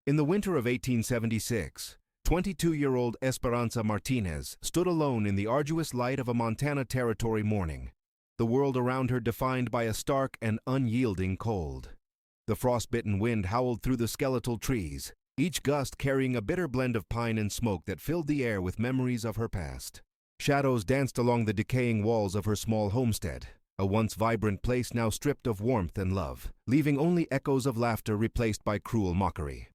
In the winter of 1876, 22-year-old Esperanza Martinez stood alone in the arduous light of a Montana Territory morning, the world around her defined by a stark and unyielding cold. The frostbitten wind howled through the skeletal trees, each gust carrying a bitter blend of pine and smoke that filled the air with memories of her past. Shadows danced along the decaying walls of her small homestead, a once vibrant place now stripped of warmth and love, leaving only echoes of laughter replaced by cruel mockery.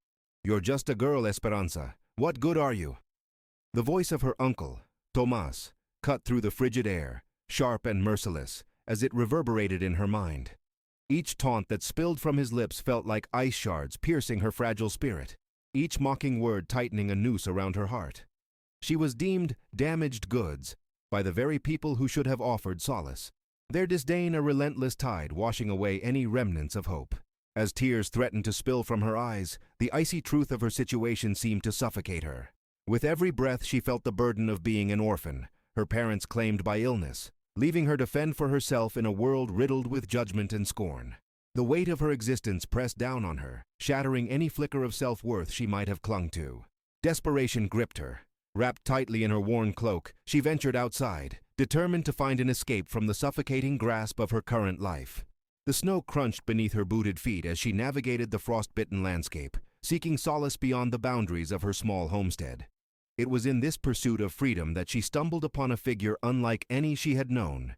"You're just a girl, Esperanza. What good are you?" The voice of her uncle, Tomas, cut through the frigid air, sharp and merciless, as it reverberated in her mind. Each taunt that spilled from his lips felt like ice shards piercing her fragile spirit, each mocking word tightening a noose around her heart. She was deemed damaged goods by the very people who should have offered solace, their disdain a relentless tide washing away any remnants of hope. As tears threatened to spill from her eyes, the icy truth of her situation seemed to suffocate her. With every breath she felt the burden of being an orphan, her parents claimed by illness, leaving her to fend for herself in a world riddled with judgment and scorn. The weight of her existence pressed down on her, shattering any flicker of self-worth she might have clung to. Desperation gripped her. Wrapped tightly in her worn cloak, she ventured outside, determined to find an escape from the suffocating grasp of her current life. The snow crunched beneath her booted feet as she navigated the frost-bitten landscape, seeking solace beyond the boundaries of her small homestead. It was in this pursuit of freedom that she stumbled upon a figure unlike any she had known.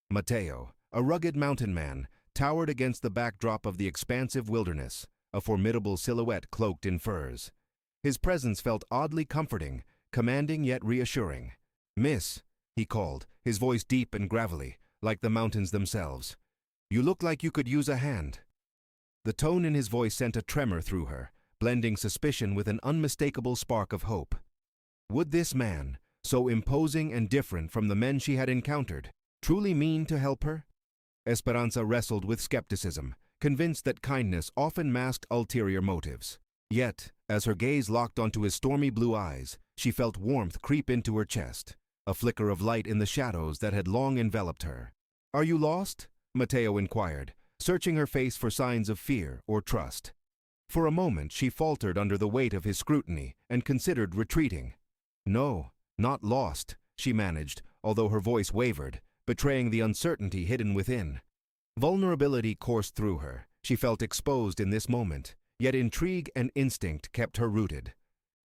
Mateo, a rugged mountain man, towered against the backdrop of the expansive wilderness, a formidable silhouette cloaked in furs. His presence felt oddly comforting, commanding yet reassuring. "Miss," he called, his voice deep and gravelly, like the mountains themselves. "You look like you could use a hand." The tone in his voice sent a tremor through her, blending suspicion with an unmistakable spark of hope. Would this man, so imposing and different from the men she had encountered, truly mean to help her? Esperanza wrestled with skepticism, convinced that kindness often masked ulterior motives. Yet, as her gaze locked onto his stormy blue eyes, she felt warmth creep into her chest, a flicker of light in the shadows that had long enveloped her. "Are you lost?" Mateo inquired, searching her face for signs of fear or trust. For a moment she faltered under the weight of his scrutiny and considered retreating. "No, not lost," she managed, although her voice wavered, betraying the uncertainty hidden within. Vulnerability coursed through her. She felt exposed in this moment, yet intrigue and instinct kept her rooted.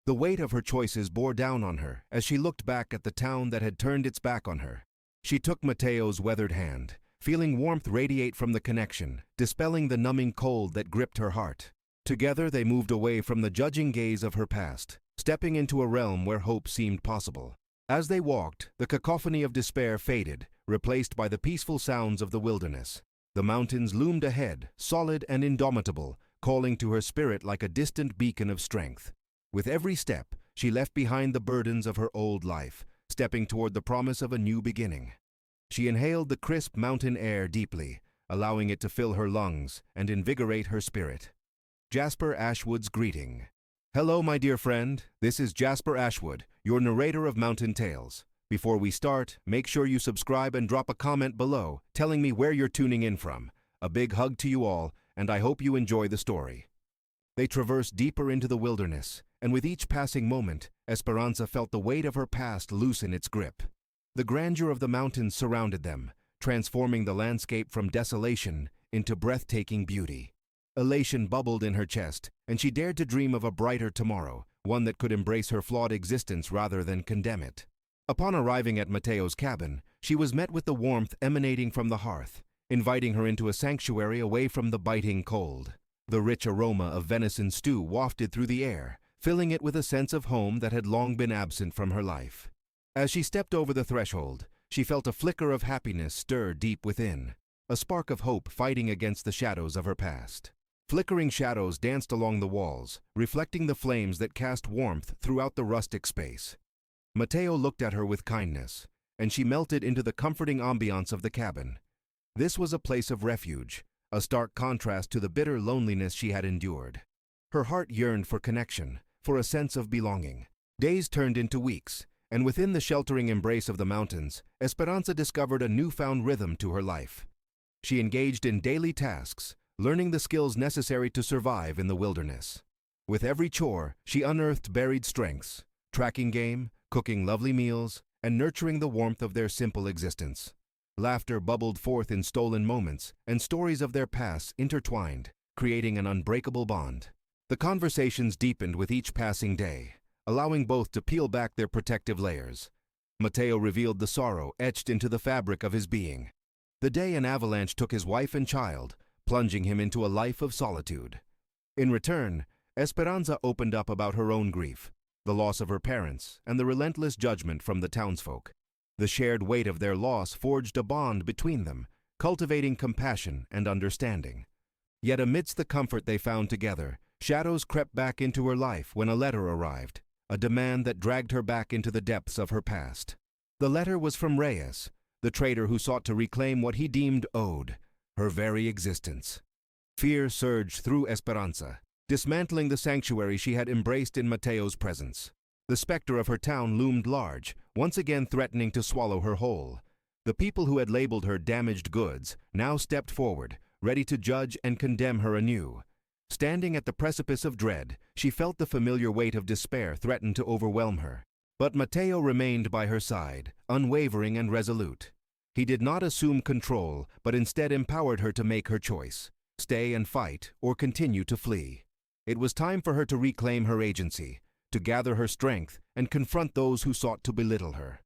The weight of her choices bore down on her as she looked back at the town that had turned its back on her. She took Mateo's weathered hand, feeling warmth radiate from the connection, dispelling the numbing cold that gripped her heart. Together they moved away from the judging gaze of her past, stepping into a realm where hope seemed possible. As they walked, the cacophony of despair faded, replaced by the peaceful sounds of the wilderness. The mountains loomed ahead, solid and indomitable, calling to her spirit like a distant beacon of strength. With every step, she left behind the burdens of her old life, stepping toward the promise of a new beginning. She inhaled the crisp mountain air deeply, allowing it to fill her lungs and invigorate her spirit. Jasper Ashwood's greeting. "Hello, my dear friend. This is Jasper Ashwood, your narrator of Mountain Tales. Before we start, make sure you subscribe and drop a comment below, telling me where you're tuning in from. A big hug to you all, and I hope you enjoy the story." They traversed deeper into the wilderness, and with each passing moment, Esperanza felt the weight of her past loosen its grip. The grandeur of the mountains surrounded them, transforming the landscape from desolation into breathtaking beauty. Elation bubbled in her chest, and she dared to dream of a brighter tomorrow, one that could embrace her flawed existence rather than condemn it. Upon arriving at Mateo's cabin, she was met with the warmth emanating from the hearth, inviting her into a sanctuary away from the biting cold. The rich aroma of venison stew wafted through the air, filling it with a sense of home that had long been absent from her life. As she stepped over the threshold, she felt a flicker of happiness stir deep within, a spark of hope fighting against the shadows of her past. Flickering shadows danced along the walls, reflecting the flames that cast warmth throughout the rustic space. Mateo looked at her with kindness, and she melted into the comforting ambiance of the cabin. This was a place of refuge, a stark contrast to the bitter loneliness she had endured. Her heart yearned for connection, for a sense of belonging. Days turned into weeks, and within the sheltering embrace of the mountains, Esperanza discovered a newfound rhythm to her life. She engaged in daily tasks, learning the skills necessary to survive in the wilderness. With every chore, she unearthed buried strengths, tracking game, cooking lovely meals, and nurturing the warmth of their simple existence. Laughter bubbled forth in stolen moments, and stories of their past intertwined, creating an unbreakable bond. The conversations deepened with each passing day, allowing both to peel back their protective layers. Matteo revealed the sorrow etched into the fabric of his being. The day an avalanche took his wife and child, plunging him into a life of solitude. In return, Esperanza opened up about her own grief, the loss of her parents, and the relentless judgment from the townsfolk. The shared weight of their loss forged a bond between them, cultivating compassion and understanding. Yet amidst the comfort they found together, shadows crept back into her life when a letter arrived, a demand that dragged her back into the depths of her past. The letter was from Reyes, the traitor who sought to reclaim what he deemed owed, her very existence. Fear surged through Esperanza, dismantling the sanctuary she had embraced in Matteo's presence. The specter of her town loomed large, once again threatening to swallow her whole. The people who had labeled her damaged goods now stepped forward, ready to judge and condemn her anew. Standing at the precipice of dread, she felt the familiar weight of despair threaten to overwhelm her. But Matteo remained by her side, unwavering and resolute. He did not assume control, but instead empowered her to make her choice: stay and fight, or continue to flee. It was time for her to reclaim her agency, to gather her strength and confront those who sought to belittle her.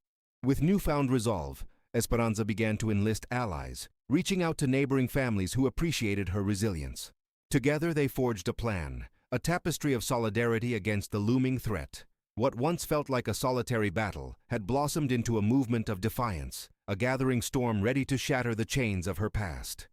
With newfound resolve, Esperanza began to enlist allies, reaching out to neighboring families who appreciated her resilience. Together they forged a plan, a tapestry of solidarity against the looming threat. What once felt like a solitary battle had blossomed into a movement of defiance, a gathering storm ready to shatter the chains of her past.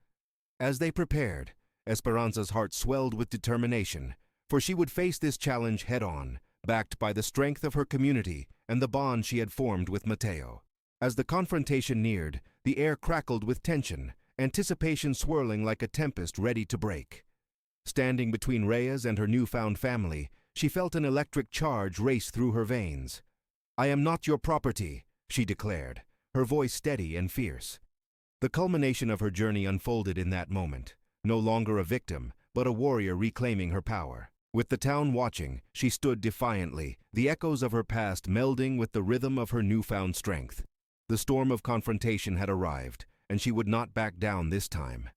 As they prepared, Esperanza's heart swelled with determination, for she would face this challenge head-on, backed by the strength of her community and the bond she had formed with Matteo. As the confrontation neared, the air crackled with tension, anticipation swirling like a tempest ready to break. Standing between Reyes and her newfound family, she felt an electric charge race through her veins. "I am not your property," she declared, her voice steady and fierce. The culmination of her journey unfolded in that moment, no longer a victim, but a warrior reclaiming her power. With the town watching, she stood defiantly, the echoes of her past melding with the rhythm of her newfound strength. The storm of confrontation had arrived, and she would not back down this time.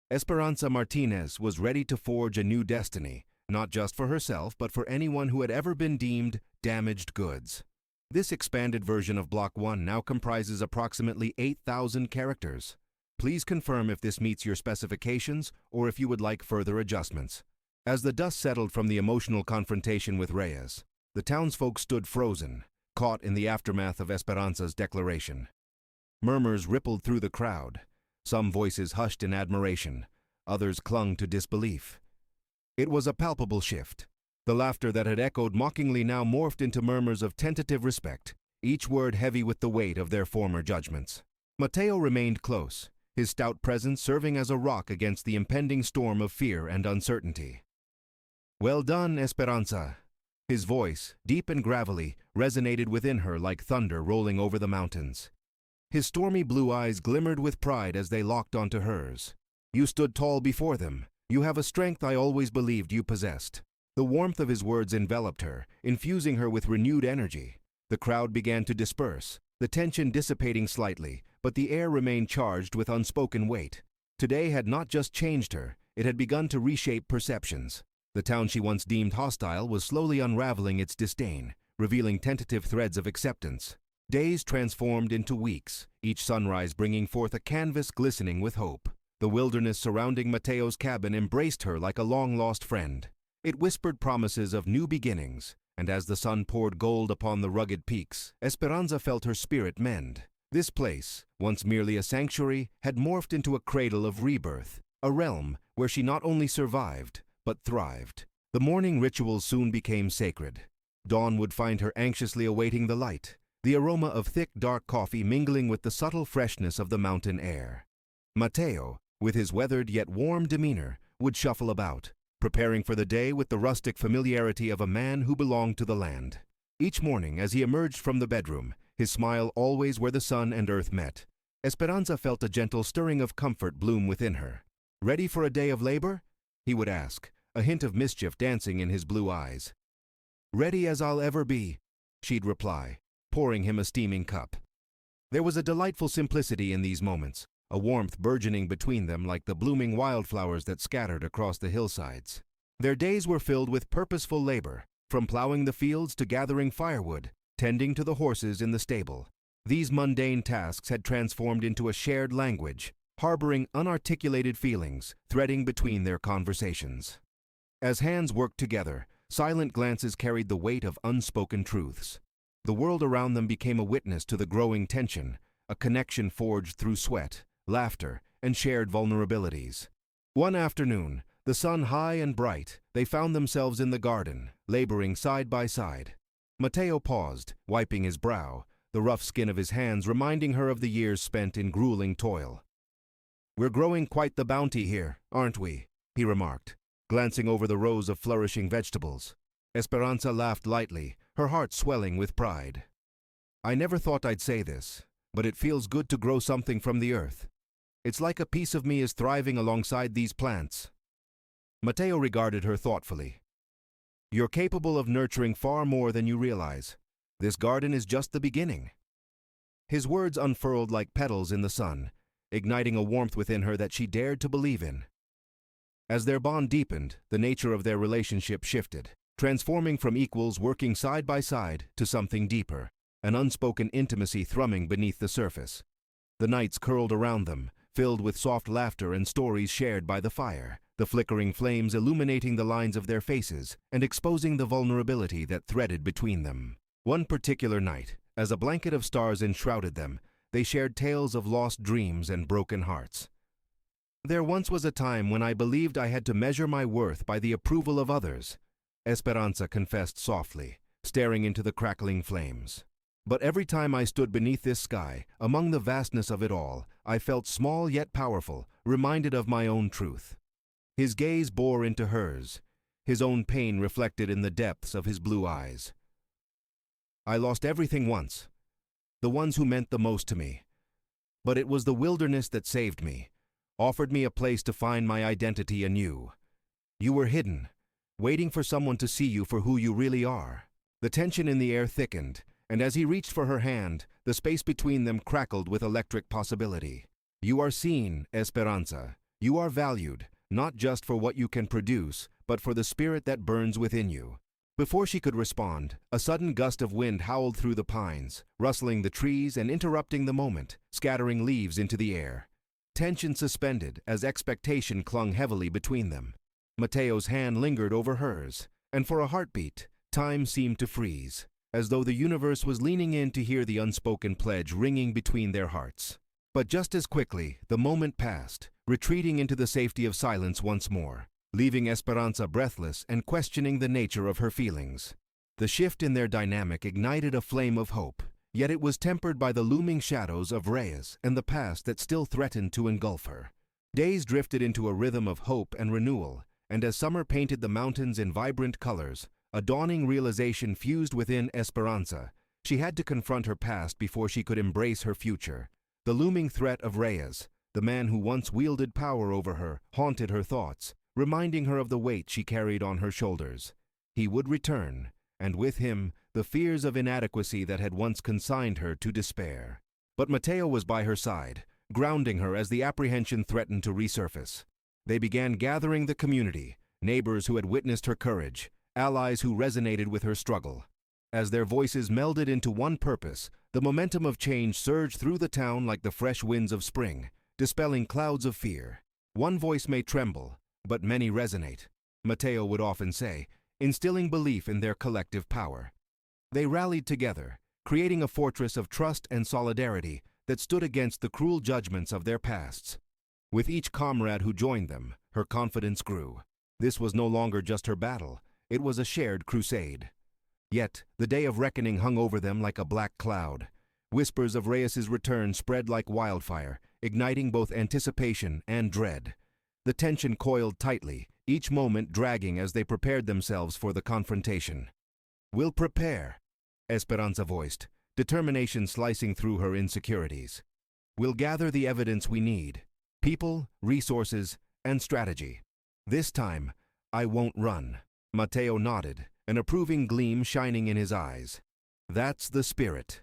Esperanza Martinez was ready to forge a new destiny, not just for herself, but for anyone who had ever been deemed damaged goods. This expanded version of Block 1 now comprises approximately 8,000 characters. Please confirm if this meets your specifications or if you would like further adjustments. As the dust settled from the emotional confrontation with Reyes, the townsfolk stood frozen, caught in the aftermath of Esperanza's declaration. Murmurs rippled through the crowd. Some voices hushed in admiration, others clung to disbelief. It was a palpable shift. The laughter that had echoed mockingly now morphed into murmurs of tentative respect, each word heavy with the weight of their former judgments. Matteo remained close, his stout presence serving as a rock against the impending storm of fear and uncertainty. "Well done, Esperanza." His voice, deep and gravelly, resonated within her like thunder rolling over the mountains. His stormy blue eyes glimmered with pride as they locked onto hers. "You stood tall before them. You have a strength I always believed you possessed." The warmth of his words enveloped her, infusing her with renewed energy. The crowd began to disperse, the tension dissipating slightly, but the air remained charged with unspoken weight. Today had not just changed her, it had begun to reshape perceptions. The town she once deemed hostile was slowly unraveling its disdain, revealing tentative threads of acceptance. Days transformed into weeks, each sunrise bringing forth a canvas glistening with hope. The wilderness surrounding Matteo's cabin embraced her like a long-lost friend. It whispered promises of new beginnings, and as the sun poured gold upon the rugged peaks, Esperanza felt her spirit mend. This place, once merely a sanctuary, had morphed into a cradle of rebirth, a realm where she not only survived, but thrived. The morning rituals soon became sacred. Dawn would find her anxiously awaiting the light, the aroma of thick, dark coffee mingling with the subtle freshness of the mountain air. Matteo, with his weathered yet warm demeanor, would shuffle about, preparing for the day with the rustic familiarity of a man who belonged to the land. Each morning, as he emerged from the bedroom, his smile always where the sun and earth met, Esperanza felt a gentle stirring of comfort bloom within her. "Ready for a day of labor?" he would ask, a hint of mischief dancing in his blue eyes. "Ready as I'll ever be," she'd reply, pouring him a steaming cup. There was a delightful simplicity in these moments, a warmth burgeoning between them like the blooming wildflowers that scattered across the hillsides. Their days were filled with purposeful labor, from plowing the fields to gathering firewood, tending to the horses in the stable. These mundane tasks had transformed into a shared language, harboring unarticulated feelings, threading between their conversations. As hands worked together, silent glances carried the weight of unspoken truths. The world around them became a witness to the growing tension, a connection forged through sweat, laughter, and shared vulnerabilities. One afternoon, the sun high and bright, they found themselves in the garden, laboring side by side. Matteo paused, wiping his brow, the rough skin of his hands reminding her of the years spent in grueling toil. "We're growing quite the bounty here, aren't we?" he remarked, glancing over the rows of flourishing vegetables. Esperanza laughed lightly, her heart swelling with pride. "I never thought I'd say this, but it feels good to grow something from the earth. It's like a piece of me is thriving alongside these plants." Matteo regarded her thoughtfully. "You're capable of nurturing far more than you realize. This garden is just the beginning." His words unfurled like petals in the sun, igniting a warmth within her that she dared to believe in. As their bond deepened, the nature of their relationship shifted, transforming from equals working side by side to something deeper, an unspoken intimacy thrumming beneath the surface. The nights curled around them, filled with soft laughter and stories shared by the fire, the flickering flames illuminating the lines of their faces and exposing the vulnerability that threaded between them. One particular night, as a blanket of stars enshrouded them, they shared tales of lost dreams and broken hearts. "There once was a time when I believed I had to measure my worth by the approval of others," Esperanza confessed softly, staring into the crackling flames. "But every time I stood beneath this sky, among the vastness of it all, I felt small yet powerful, reminded of my own truth." His gaze bore into hers, his own pain reflected in the depths of his blue eyes. "I lost everything once, the ones who meant the most to me. But it was the wilderness that saved me, offered me a place to find my identity anew. You were hidden, waiting for someone to see you for who you really are." The tension in the air thickened, and as he reached for her hand, the space between them crackled with electric possibility. "You are seen, Esperanza. You are valued, not just for what you can produce, but for the spirit that burns within you." Before she could respond, a sudden gust of wind howled through the pines, rustling the trees and interrupting the moment, scattering leaves into the air. Tension suspended as expectation clung heavily between them. Matteo's hand lingered over hers, and for a heartbeat, time seemed to freeze, as though the universe was leaning in to hear the unspoken pledge ringing between their hearts. But just as quickly, the moment passed, retreating into the safety of silence once more, leaving Esperanza breathless and questioning the nature of her feelings. The shift in their dynamic ignited a flame of hope, yet it was tempered by the looming shadows of Reyes and the past that still threatened to engulf her. Days drifted into a rhythm of hope and renewal, and as summer painted the mountains in vibrant colors, a dawning realization fused within Esperanza. She had to confront her past before she could embrace her future. The looming threat of Reyes, the man who once wielded power over her, haunted her thoughts, reminding her of the weight she carried on her shoulders. He would return, and with him, the fears of inadequacy that had once consigned her to despair. But Matteo was by her side, grounding her as the apprehension threatened to resurface. They began gathering the community, neighbors who had witnessed her courage, allies who resonated with her struggle. As their voices melded into one purpose, the momentum of change surged through the town like the fresh winds of spring, dispelling clouds of fear. "One voice may tremble, but many resonate," Matteo would often say, instilling belief in their collective power. They rallied together, creating a fortress of trust and solidarity that stood against the cruel judgments of their pasts. With each comrade who joined them, her confidence grew. This was no longer just her battle, it was a shared crusade. Yet, the day of reckoning hung over them like a black cloud. Whispers of Reyes's return spread like wildfire, igniting both anticipation and dread. The tension coiled tightly, each moment dragging as they prepared themselves for the confrontation. "We'll prepare," Esperanza voiced, determination slicing through her insecurities. "We'll gather the evidence we need, people, resources, and strategy. This time, I won't run. Matteo nodded, an approving gleam shining in his eyes. That's the spirit.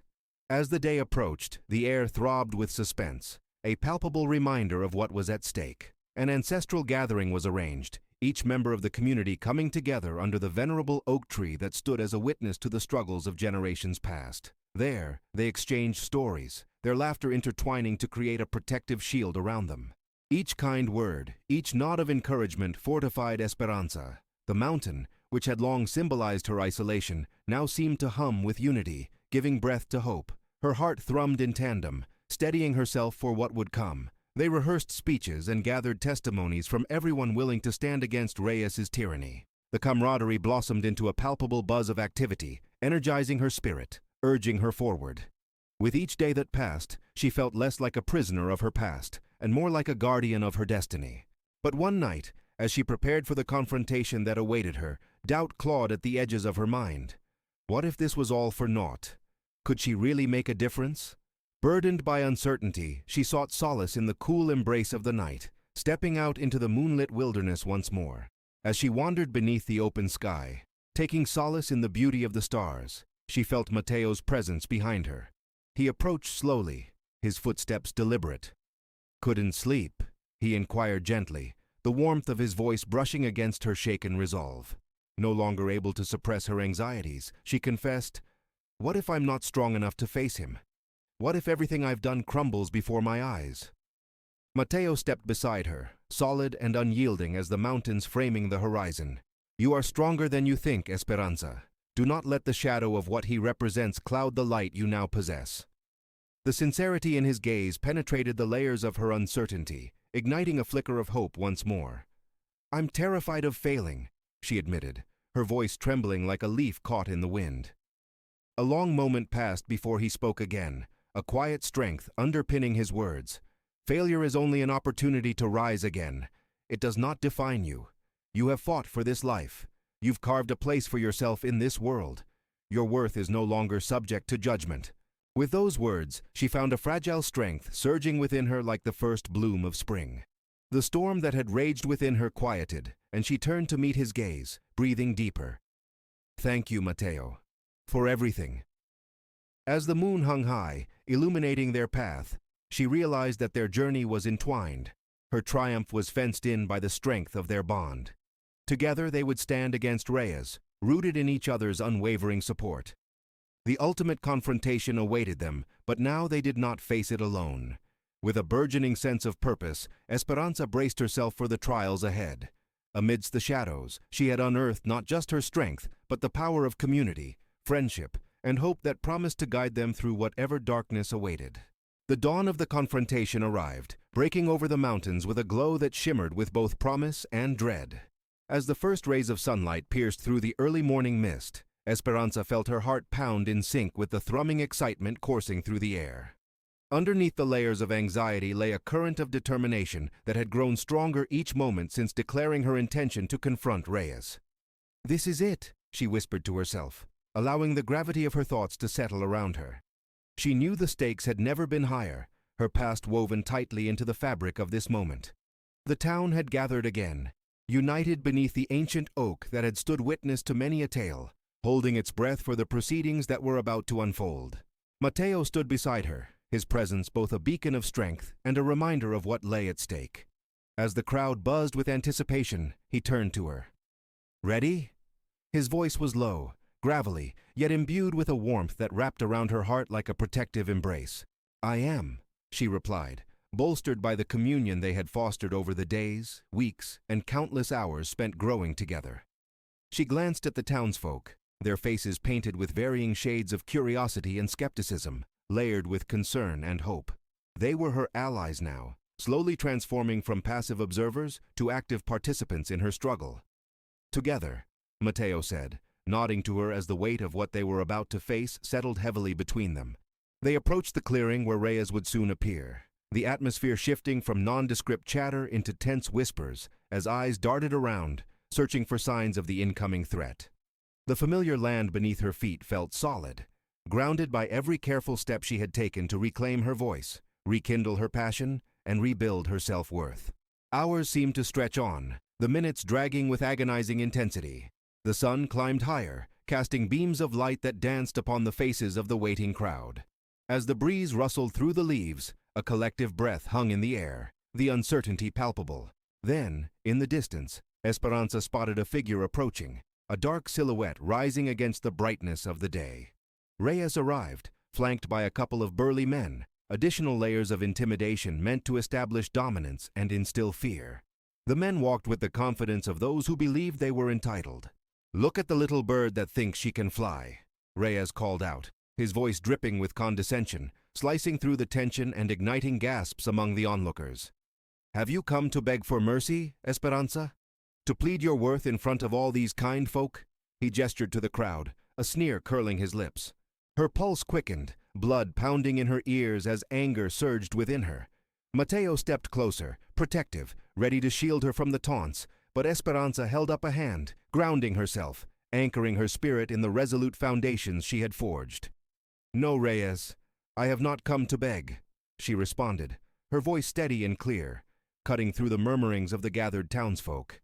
As the day approached, the air throbbed with suspense, a palpable reminder of what was at stake. An ancestral gathering was arranged, each member of the community coming together under the venerable oak tree that stood as a witness to the struggles of generations past. There, they exchanged stories, their laughter intertwining to create a protective shield around them. Each kind word, each nod of encouragement fortified Esperanza. The mountain, which had long symbolized her isolation, now seemed to hum with unity, giving breath to hope. Her heart thrummed in tandem, steadying herself for what would come. They rehearsed speeches and gathered testimonies from everyone willing to stand against Reyes's tyranny. The camaraderie blossomed into a palpable buzz of activity, energizing her spirit, urging her forward. With each day that passed, she felt less like a prisoner of her past, and more like a guardian of her destiny. But one night, as she prepared for the confrontation that awaited her, doubt clawed at the edges of her mind. What if this was all for naught? Could she really make a difference? Burdened by uncertainty, she sought solace in the cool embrace of the night, stepping out into the moonlit wilderness once more. As she wandered beneath the open sky, taking solace in the beauty of the stars, she felt Matteo's presence behind her. He approached slowly, his footsteps deliberate. "Couldn't sleep?" he inquired gently, the warmth of his voice brushing against her shaken resolve. No longer able to suppress her anxieties, she confessed, "What if I'm not strong enough to face him? What if everything I've done crumbles before my eyes?" Matteo stepped beside her, solid and unyielding as the mountains framing the horizon. "You are stronger than you think, Esperanza. Do not let the shadow of what he represents cloud the light you now possess." The sincerity in his gaze penetrated the layers of her uncertainty, igniting a flicker of hope once more. "I'm terrified of failing," she admitted, her voice trembling like a leaf caught in the wind. A long moment passed before he spoke again, a quiet strength underpinning his words. "Failure is only an opportunity to rise again. It does not define you. You have fought for this life. You've carved a place for yourself in this world. Your worth is no longer subject to judgment." With those words, she found a fragile strength surging within her like the first bloom of spring. The storm that had raged within her quieted, and she turned to meet his gaze, breathing deeper. "Thank you, Matteo, for everything." As the moon hung high, illuminating their path, she realized that their journey was entwined. Her triumph was fenced in by the strength of their bond. Together they would stand against Reyes, rooted in each other's unwavering support. The ultimate confrontation awaited them, but now they did not face it alone. With a burgeoning sense of purpose, Esperanza braced herself for the trials ahead. Amidst the shadows, she had unearthed not just her strength, but the power of community, friendship, and hope that promised to guide them through whatever darkness awaited. The dawn of the confrontation arrived, breaking over the mountains with a glow that shimmered with both promise and dread. As the first rays of sunlight pierced through the early morning mist, Esperanza felt her heart pound in sync with the thrumming excitement coursing through the air. Underneath the layers of anxiety lay a current of determination that had grown stronger each moment since declaring her intention to confront Reyes. "This is it," she whispered to herself, allowing the gravity of her thoughts to settle around her. She knew the stakes had never been higher, her past woven tightly into the fabric of this moment. The town had gathered again, united beneath the ancient oak that had stood witness to many a tale, holding its breath for the proceedings that were about to unfold. Matteo stood beside her, his presence both a beacon of strength and a reminder of what lay at stake. As the crowd buzzed with anticipation, he turned to her. "Ready?" His voice was low, gravelly, yet imbued with a warmth that wrapped around her heart like a protective embrace. "I am," she replied, bolstered by the communion they had fostered over the days, weeks, and countless hours spent growing together. She glanced at the townsfolk, their faces painted with varying shades of curiosity and skepticism, layered with concern and hope. They were her allies now, slowly transforming from passive observers to active participants in her struggle. "Together," Matteo said, nodding to her as the weight of what they were about to face settled heavily between them. They approached the clearing where Reyes would soon appear, the atmosphere shifting from nondescript chatter into tense whispers as eyes darted around, searching for signs of the incoming threat. The familiar land beneath her feet felt solid, grounded by every careful step she had taken to reclaim her voice, rekindle her passion, and rebuild her self-worth. Hours seemed to stretch on, the minutes dragging with agonizing intensity. The sun climbed higher, casting beams of light that danced upon the faces of the waiting crowd. As the breeze rustled through the leaves, a collective breath hung in the air, the uncertainty palpable. Then, in the distance, Esperanza spotted a figure approaching, a dark silhouette rising against the brightness of the day. Reyes arrived, flanked by a couple of burly men, additional layers of intimidation meant to establish dominance and instill fear. The men walked with the confidence of those who believed they were entitled. "Look at the little bird that thinks she can fly," Reyes called out, his voice dripping with condescension, slicing through the tension and igniting gasps among the onlookers. "Have you come to beg for mercy, Esperanza? To plead your worth in front of all these kind folk?" He gestured to the crowd, a sneer curling his lips. Her pulse quickened, blood pounding in her ears as anger surged within her. Mateo stepped closer, protective, ready to shield her from the taunts, but Esperanza held up a hand, grounding herself, anchoring her spirit in the resolute foundations she had forged. "No, Reyes, I have not come to beg," she responded, her voice steady and clear, cutting through the murmurings of the gathered townsfolk.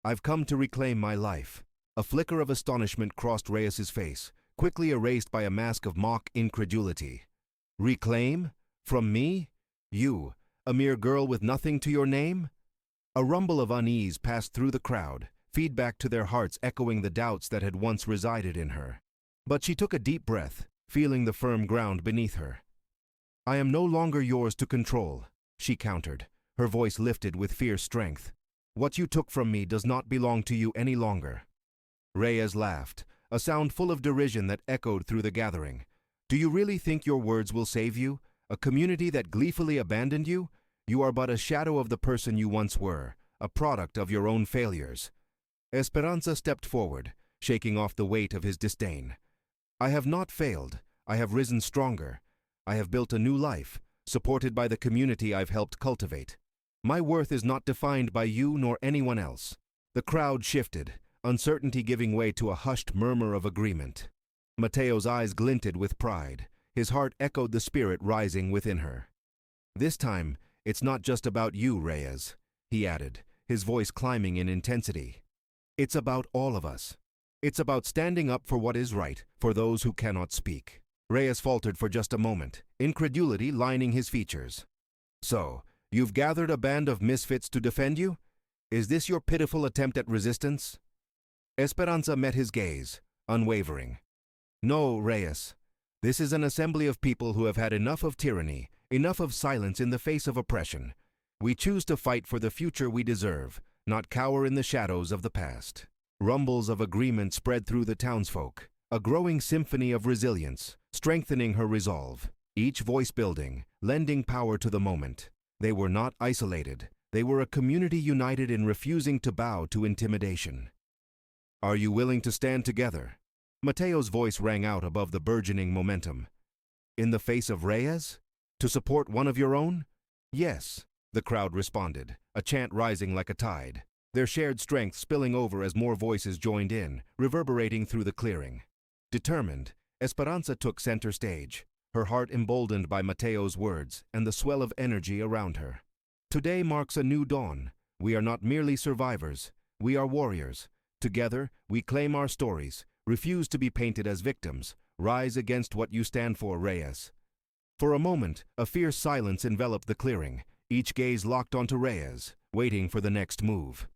"I've come to reclaim my life." A flicker of astonishment crossed Reyes's face, quickly erased by a mask of mock incredulity. "Reclaim? From me? You, a mere girl with nothing to your name?" A rumble of unease passed through the crowd, feedback to their hearts echoing the doubts that had once resided in her. But she took a deep breath, feeling the firm ground beneath her. "I am no longer yours to control," she countered, her voice lifted with fierce strength. "What you took from me does not belong to you any longer." Reyes laughed, a sound full of derision that echoed through the gathering. "Do you really think your words will save you? A community that gleefully abandoned you? You are but a shadow of the person you once were, a product of your own failures." Esperanza stepped forward, shaking off the weight of his disdain. "I have not failed. I have risen stronger. I have built a new life, supported by the community I've helped cultivate. My worth is not defined by you nor anyone else." The crowd shifted, uncertainty giving way to a hushed murmur of agreement. Mateo's eyes glinted with pride. His heart echoed the spirit rising within her. "This time, it's not just about you, Reyes," he added, his voice climbing in intensity. "It's about all of us. It's about standing up for what is right, for those who cannot speak." Reyes faltered for just a moment, incredulity lining his features. "So, you've gathered a band of misfits to defend you? Is this your pitiful attempt at resistance?" Esperanza met his gaze, unwavering. "No, Reyes. This is an assembly of people who have had enough of tyranny, enough of silence in the face of oppression. We choose to fight for the future we deserve, not cower in the shadows of the past." Rumbles of agreement spread through the townsfolk, a growing symphony of resilience, strengthening her resolve, each voice building, lending power to the moment. They were not isolated. They were a community united in refusing to bow to intimidation. "Are you willing to stand together?" Mateo's voice rang out above the burgeoning momentum. "In the face of Reyes? To support one of your own?" "Yes," the crowd responded, a chant rising like a tide, their shared strength spilling over as more voices joined in, reverberating through the clearing. Determined, Esperanza took center stage, her heart emboldened by Mateo's words and the swell of energy around her. "Today marks a new dawn. We are not merely survivors. We are warriors. Together, we claim our stories, refuse to be painted as victims, rise against what you stand for, Reyes." For a moment, a fierce silence enveloped the clearing, each gaze locked onto Reyes, waiting for the next move.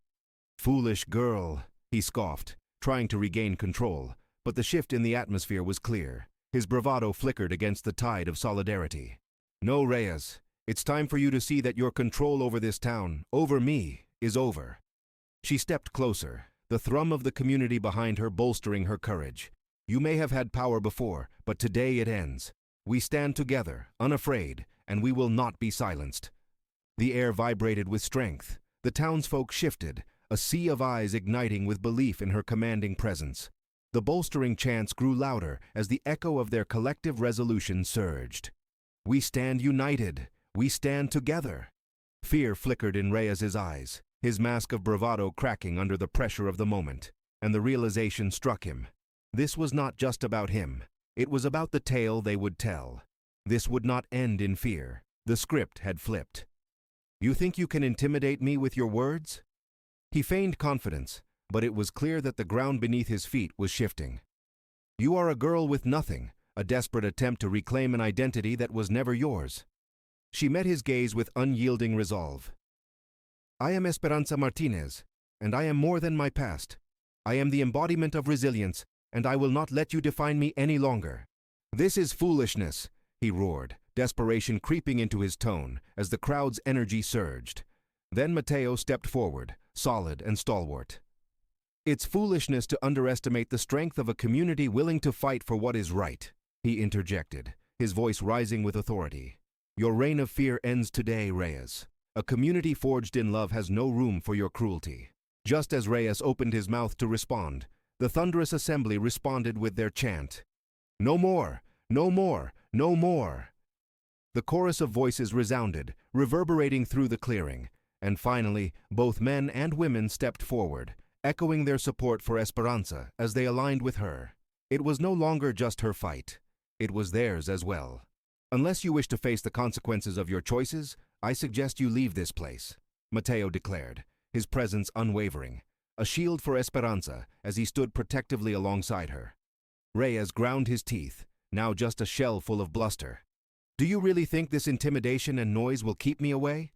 "Foolish girl," he scoffed, trying to regain control, but the shift in the atmosphere was clear. His bravado flickered against the tide of solidarity. "No, Reyes, it's time for you to see that your control over this town, over me, is over." She stepped closer, the thrum of the community behind her bolstering her courage. "You may have had power before, but today it ends. We stand together, unafraid, and we will not be silenced." The air vibrated with strength. The townsfolk shifted, a sea of eyes igniting with belief in her commanding presence. The bolstering chants grew louder as the echo of their collective resolution surged. "We stand united. We stand together." Fear flickered in Reyes's eyes, his mask of bravado cracking under the pressure of the moment, and the realization struck him. This was not just about him. It was about the tale they would tell. This would not end in fear. The script had flipped. "You think you can intimidate me with your words?" He feigned confidence, but it was clear that the ground beneath his feet was shifting. You are a girl with nothing, a desperate attempt to reclaim an identity that was never yours. She met his gaze with unyielding resolve. I am Esperanza Martinez, and I am more than my past. I am the embodiment of resilience, and I will not let you define me any longer. This is foolishness, he roared, desperation creeping into his tone as the crowd's energy surged. Then Mateo stepped forward, solid and stalwart. It's foolishness to underestimate the strength of a community willing to fight for what is right, he interjected, his voice rising with authority. Your reign of fear ends today, Reyes. A community forged in love has no room for your cruelty. Just as Reyes opened his mouth to respond, the thunderous assembly responded with their chant. No more! No more! No more! The chorus of voices resounded, reverberating through the clearing, and finally, both men and women stepped forward, echoing their support for Esperanza as they aligned with her. It was no longer just her fight. It was theirs as well. Unless you wish to face the consequences of your choices, I suggest you leave this place, Mateo declared, his presence unwavering, a shield for Esperanza as he stood protectively alongside her. Reyes ground his teeth, now just a shell full of bluster. Do you really think this intimidation and noise will keep me away?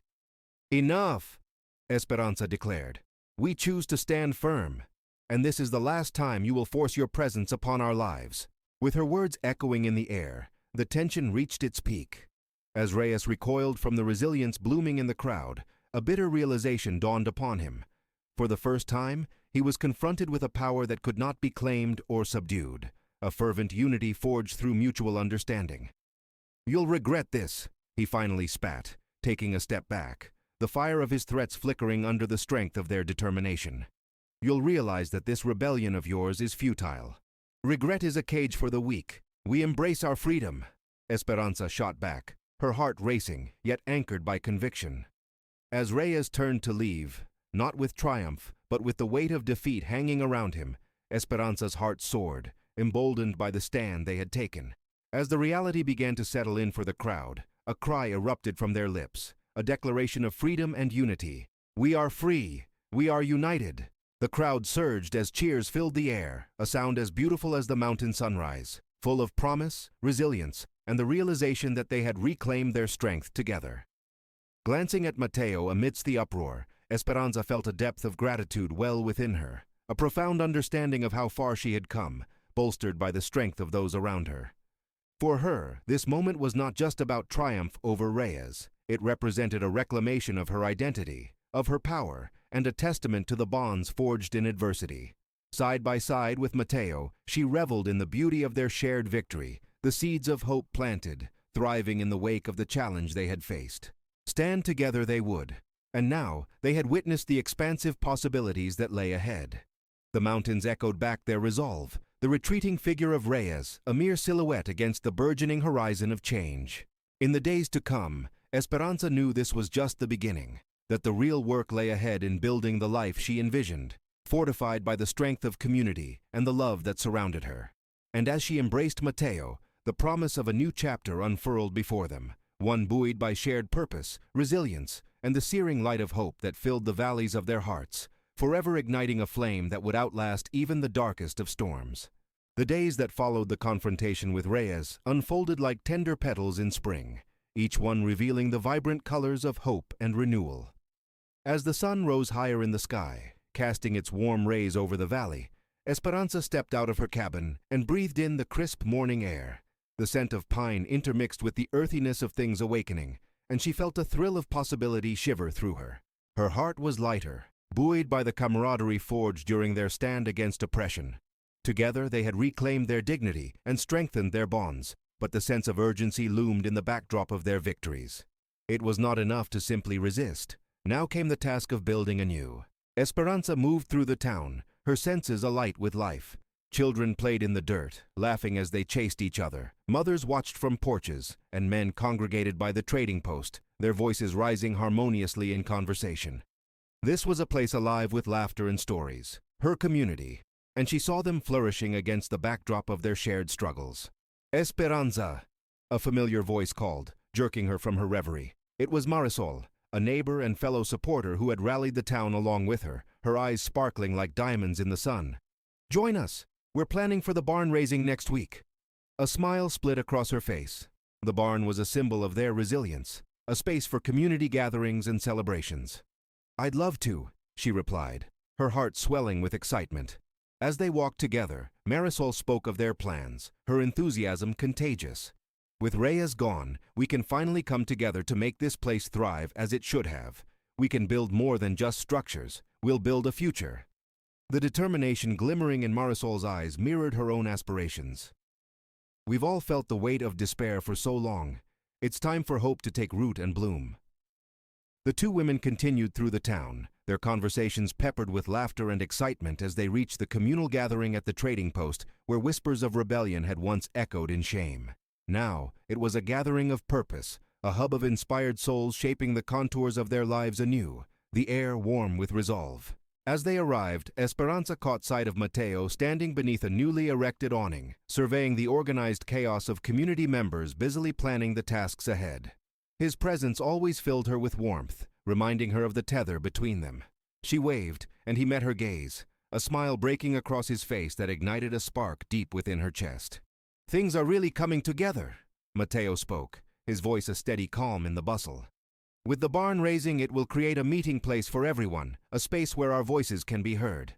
Enough, Esperanza declared. We choose to stand firm, and this is the last time you will force your presence upon our lives. With her words echoing in the air, the tension reached its peak. As Reyes recoiled from the resilience blooming in the crowd, a bitter realization dawned upon him. For the first time, he was confronted with a power that could not be claimed or subdued, a fervent unity forged through mutual understanding. You'll regret this, he finally spat, taking a step back, the fire of his threats flickering under the strength of their determination. You'll realize that this rebellion of yours is futile. Regret is a cage for the weak. We embrace our freedom, Esperanza shot back, her heart racing, yet anchored by conviction. As Reyes turned to leave, not with triumph, but with the weight of defeat hanging around him, Esperanza's heart soared, emboldened by the stand they had taken. As the reality began to settle in for the crowd, a cry erupted from their lips, a declaration of freedom and unity. We are free! We are united! The crowd surged as cheers filled the air, a sound as beautiful as the mountain sunrise, full of promise, resilience, and the realization that they had reclaimed their strength together. Glancing at Mateo amidst the uproar, Esperanza felt a depth of gratitude well within her, a profound understanding of how far she had come, bolstered by the strength of those around her. For her, this moment was not just about triumph over Reyes. It represented a reclamation of her identity, of her power, and a testament to the bonds forged in adversity. Side by side with Mateo, she reveled in the beauty of their shared victory, the seeds of hope planted, thriving in the wake of the challenge they had faced. Stand together they would, and now they had witnessed the expansive possibilities that lay ahead. The mountains echoed back their resolve, the retreating figure of Reyes, a mere silhouette against the burgeoning horizon of change. In the days to come, Esperanza knew this was just the beginning, that the real work lay ahead in building the life she envisioned, fortified by the strength of community and the love that surrounded her. And as she embraced Mateo, the promise of a new chapter unfurled before them, one buoyed by shared purpose, resilience, and the searing light of hope that filled the valleys of their hearts, forever igniting a flame that would outlast even the darkest of storms. The days that followed the confrontation with Reyes unfolded like tender petals in spring, each one revealing the vibrant colors of hope and renewal. As the sun rose higher in the sky, casting its warm rays over the valley, Esperanza stepped out of her cabin and breathed in the crisp morning air, the scent of pine intermixed with the earthiness of things awakening, and she felt a thrill of possibility shiver through her. Her heart was lighter, buoyed by the camaraderie forged during their stand against oppression. Together they had reclaimed their dignity and strengthened their bonds, but the sense of urgency loomed in the backdrop of their victories. It was not enough to simply resist. Now came the task of building anew. Esperanza moved through the town, her senses alight with life. Children played in the dirt, laughing as they chased each other. Mothers watched from porches, and men congregated by the trading post, their voices rising harmoniously in conversation. This was a place alive with laughter and stories, her community, and she saw them flourishing against the backdrop of their shared struggles. Esperanza, a familiar voice called, jerking her from her reverie. It was Marisol, a neighbor and fellow supporter who had rallied the town along with her, her eyes sparkling like diamonds in the sun. "Join us! We're planning for the barn raising next week." A smile split across her face. The barn was a symbol of their resilience, a space for community gatherings and celebrations. "I'd love to," she replied, her heart swelling with excitement. As they walked together, Marisol spoke of their plans, her enthusiasm contagious. "With Reyes gone, we can finally come together to make this place thrive as it should have. We can build more than just structures. We'll build a future." The determination glimmering in Marisol's eyes mirrored her own aspirations. "We've all felt the weight of despair for so long. It's time for hope to take root and bloom." The two women continued through the town, their conversations peppered with laughter and excitement as they reached the communal gathering at the trading post where whispers of rebellion had once echoed in shame. Now, it was a gathering of purpose, a hub of inspired souls shaping the contours of their lives anew, the air warm with resolve. As they arrived, Esperanza caught sight of Mateo standing beneath a newly erected awning, surveying the organized chaos of community members busily planning the tasks ahead. His presence always filled her with warmth, reminding her of the tether between them. She waved, and he met her gaze, a smile breaking across his face that ignited a spark deep within her chest. "Things are really coming together," Mateo spoke, his voice a steady calm in the bustle. "With the barn raising, it will create a meeting place for everyone, a space where our voices can be heard."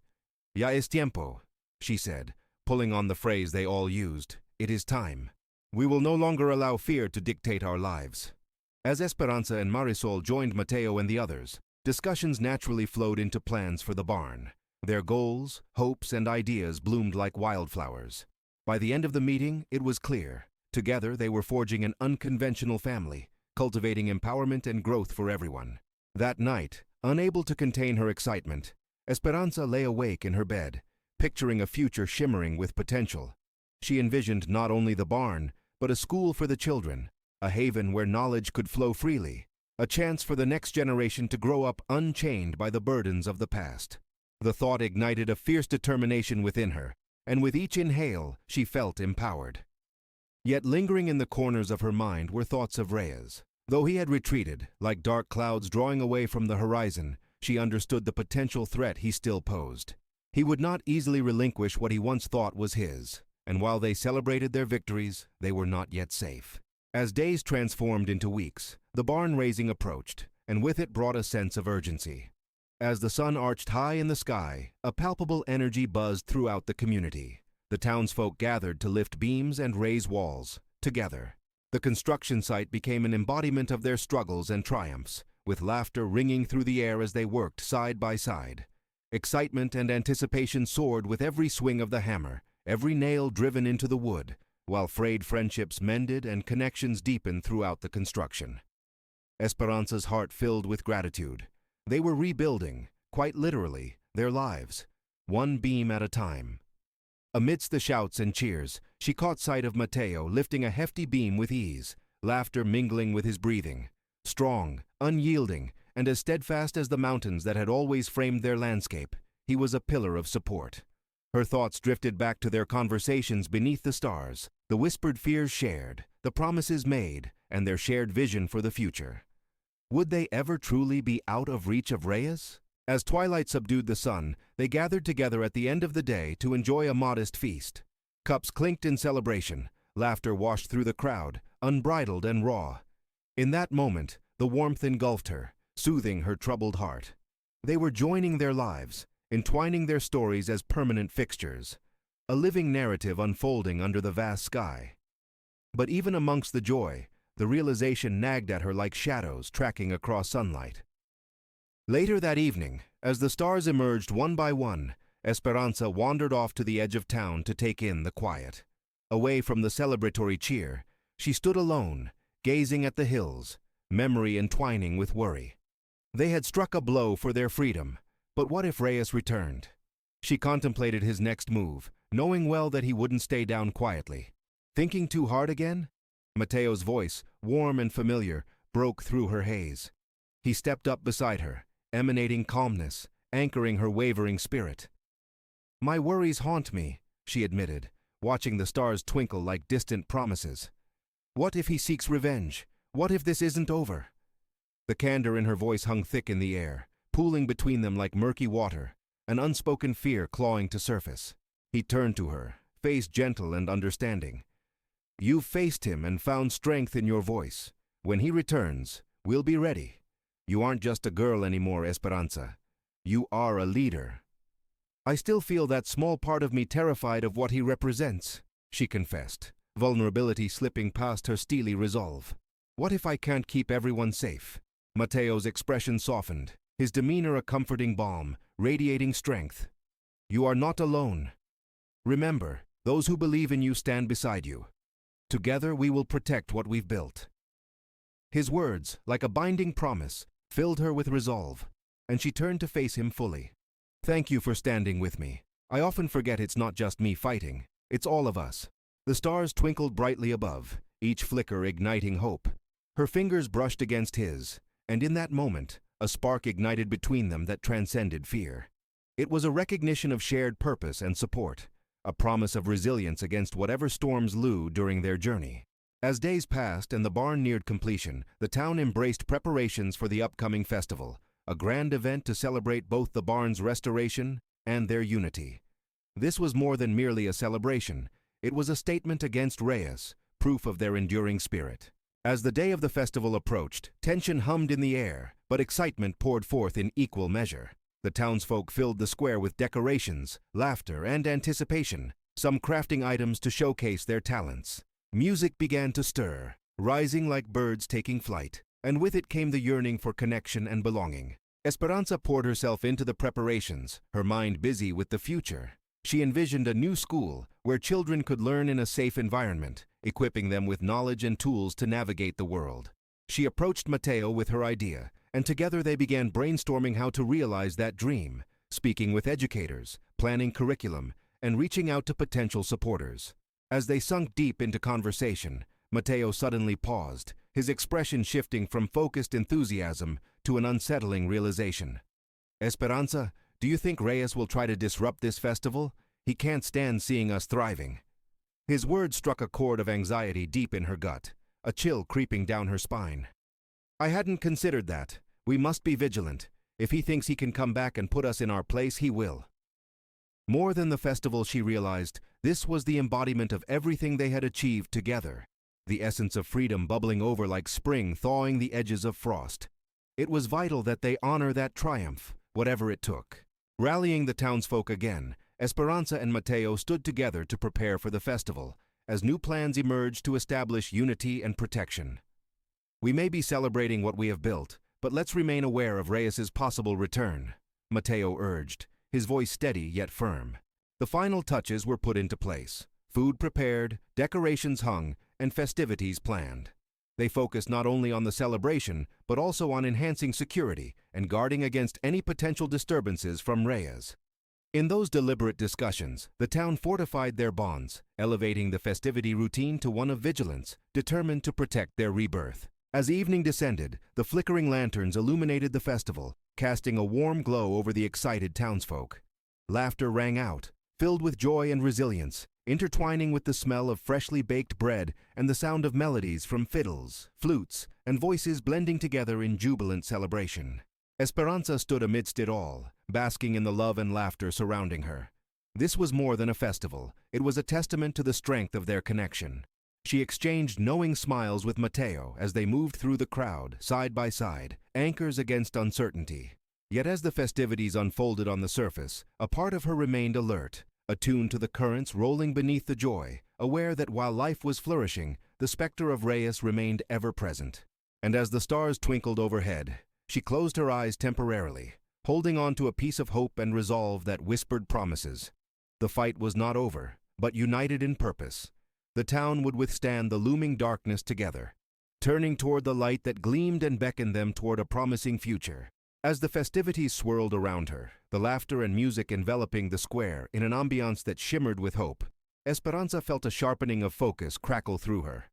"Ya es tiempo," she said, pulling on the phrase they all used. "It is time. We will no longer allow fear to dictate our lives." As Esperanza and Marisol joined Mateo and the others, discussions naturally flowed into plans for the barn. Their goals, hopes, and ideas bloomed like wildflowers. By the end of the meeting, it was clear. Together, they were forging an unconventional family, cultivating empowerment and growth for everyone. That night, unable to contain her excitement, Esperanza lay awake in her bed, picturing a future shimmering with potential. She envisioned not only the barn, but a school for the children, a haven where knowledge could flow freely, a chance for the next generation to grow up unchained by the burdens of the past. The thought ignited a fierce determination within her, and with each inhale, she felt empowered. Yet lingering in the corners of her mind were thoughts of Reyes. Though he had retreated, like dark clouds drawing away from the horizon, she understood the potential threat he still posed. He would not easily relinquish what he once thought was his, and while they celebrated their victories, they were not yet safe. As days transformed into weeks, the barn raising approached, and with it brought a sense of urgency. As the sun arched high in the sky, a palpable energy buzzed throughout the community. The townsfolk gathered to lift beams and raise walls, together. The construction site became an embodiment of their struggles and triumphs, with laughter ringing through the air as they worked side by side. Excitement and anticipation soared with every swing of the hammer, every nail driven into the wood, while frayed friendships mended and connections deepened throughout the construction. Esperanza's heart filled with gratitude. They were rebuilding, quite literally, their lives, one beam at a time. Amidst the shouts and cheers, she caught sight of Mateo lifting a hefty beam with ease, laughter mingling with his breathing. Strong, unyielding, and as steadfast as the mountains that had always framed their landscape, he was a pillar of support. Her thoughts drifted back to their conversations beneath the stars, the whispered fears shared, the promises made, and their shared vision for the future. Would they ever truly be out of reach of Reyes? As twilight subdued the sun, they gathered together at the end of the day to enjoy a modest feast. Cups clinked in celebration, laughter washed through the crowd, unbridled and raw. In that moment, the warmth engulfed her, soothing her troubled heart. They were joining their lives, entwining their stories as permanent fixtures, a living narrative unfolding under the vast sky. But even amongst the joy, the realization nagged at her like shadows tracking across sunlight. Later that evening, as the stars emerged one by one, Esperanza wandered off to the edge of town to take in the quiet. Away from the celebratory cheer, she stood alone, gazing at the hills, memory entwining with worry. They had struck a blow for their freedom, but what if Reyes returned? She contemplated his next move, knowing well that he wouldn't stay down quietly. Thinking too hard again? Mateo's voice, warm and familiar, broke through her haze. He stepped up beside her, emanating calmness, anchoring her wavering spirit. "My worries haunt me," she admitted, watching the stars twinkle like distant promises. "What if he seeks revenge? What if this isn't over?" The candor in her voice hung thick in the air, pooling between them like murky water, an unspoken fear clawing to surface. He turned to her, face gentle and understanding. "You've faced him and found strength in your voice. When he returns, we'll be ready. You aren't just a girl anymore, Esperanza. You are a leader." "I still feel that small part of me terrified of what he represents," she confessed, vulnerability slipping past her steely resolve. "What if I can't keep everyone safe?" Mateo's expression softened, his demeanor a comforting balm, radiating strength. "You are not alone. Remember, those who believe in you stand beside you. Together we will protect what we've built." His words, like a binding promise, filled her with resolve, and she turned to face him fully. "Thank you for standing with me. I often forget it's not just me fighting, it's all of us." The stars twinkled brightly above, each flicker igniting hope. Her fingers brushed against his, and in that moment, a spark ignited between them that transcended fear. It was a recognition of shared purpose and support, a promise of resilience against whatever storms loom during their journey. As days passed and the barn neared completion, the town embraced preparations for the upcoming festival, a grand event to celebrate both the barn's restoration and their unity. This was more than merely a celebration. It was a statement against Reyes, proof of their enduring spirit. As the day of the festival approached, tension hummed in the air, but excitement poured forth in equal measure. The townsfolk filled the square with decorations, laughter, and anticipation, some crafting items to showcase their talents. Music began to stir, rising like birds taking flight, and with it came the yearning for connection and belonging. Esperanza poured herself into the preparations, her mind busy with the future. She envisioned a new school where children could learn in a safe environment, equipping them with knowledge and tools to navigate the world. She approached Mateo with her idea, and together they began brainstorming how to realize that dream, speaking with educators, planning curriculum, and reaching out to potential supporters. As they sunk deep into conversation, Mateo suddenly paused, his expression shifting from focused enthusiasm to an unsettling realization. "Esperanza, do you think Reyes will try to disrupt this festival? He can't stand seeing us thriving." His words struck a chord of anxiety deep in her gut, a chill creeping down her spine. "I hadn't considered that. We must be vigilant. If he thinks he can come back and put us in our place, he will." More than the festival, she realized, this was the embodiment of everything they had achieved together, the essence of freedom bubbling over like spring thawing the edges of frost. It was vital that they honor that triumph, whatever it took. Rallying the townsfolk again, Esperanza and Mateo stood together to prepare for the festival, as new plans emerged to establish unity and protection. "We may be celebrating what we have built, but let's remain aware of Reyes's possible return," Mateo urged, his voice steady yet firm. The final touches were put into place, food prepared, decorations hung, and festivities planned. They focused not only on the celebration, but also on enhancing security and guarding against any potential disturbances from Reyes. In those deliberate discussions, the town fortified their bonds, elevating the festivity routine to one of vigilance, determined to protect their rebirth. As evening descended, the flickering lanterns illuminated the festival, casting a warm glow over the excited townsfolk. Laughter rang out, filled with joy and resilience, intertwining with the smell of freshly baked bread and the sound of melodies from fiddles, flutes, and voices blending together in jubilant celebration. Esperanza stood amidst it all, basking in the love and laughter surrounding her. This was more than a festival. It was a testament to the strength of their connection. She exchanged knowing smiles with Mateo as they moved through the crowd, side by side, anchors against uncertainty. Yet as the festivities unfolded on the surface, a part of her remained alert, attuned to the currents rolling beneath the joy, aware that while life was flourishing, the specter of Reyes remained ever present. And as the stars twinkled overhead, she closed her eyes temporarily, holding on to a piece of hope and resolve that whispered promises. The fight was not over, but united in purpose. The town would withstand the looming darkness together, turning toward the light that gleamed and beckoned them toward a promising future. As the festivities swirled around her, the laughter and music enveloping the square in an ambiance that shimmered with hope, Esperanza felt a sharpening of focus crackle through her.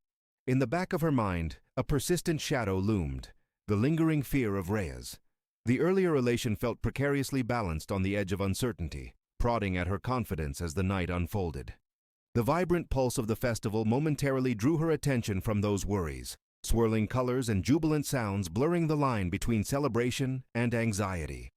In the back of her mind, a persistent shadow loomed, the lingering fear of Reyes. The earlier elation felt precariously balanced on the edge of uncertainty, prodding at her confidence as the night unfolded. The vibrant pulse of the festival momentarily drew her attention from those worries, swirling colors and jubilant sounds blurring the line between celebration and anxiety.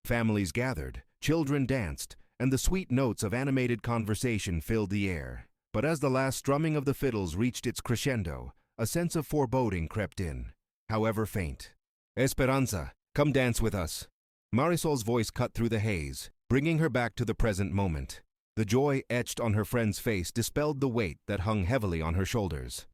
Families gathered, children danced, and the sweet notes of animated conversation filled the air. But as the last strumming of the fiddles reached its crescendo, a sense of foreboding crept in, however faint. "Esperanza, come dance with us." Marisol's voice cut through the haze, bringing her back to the present moment. The joy etched on her friend's face dispelled the weight that hung heavily on her shoulders.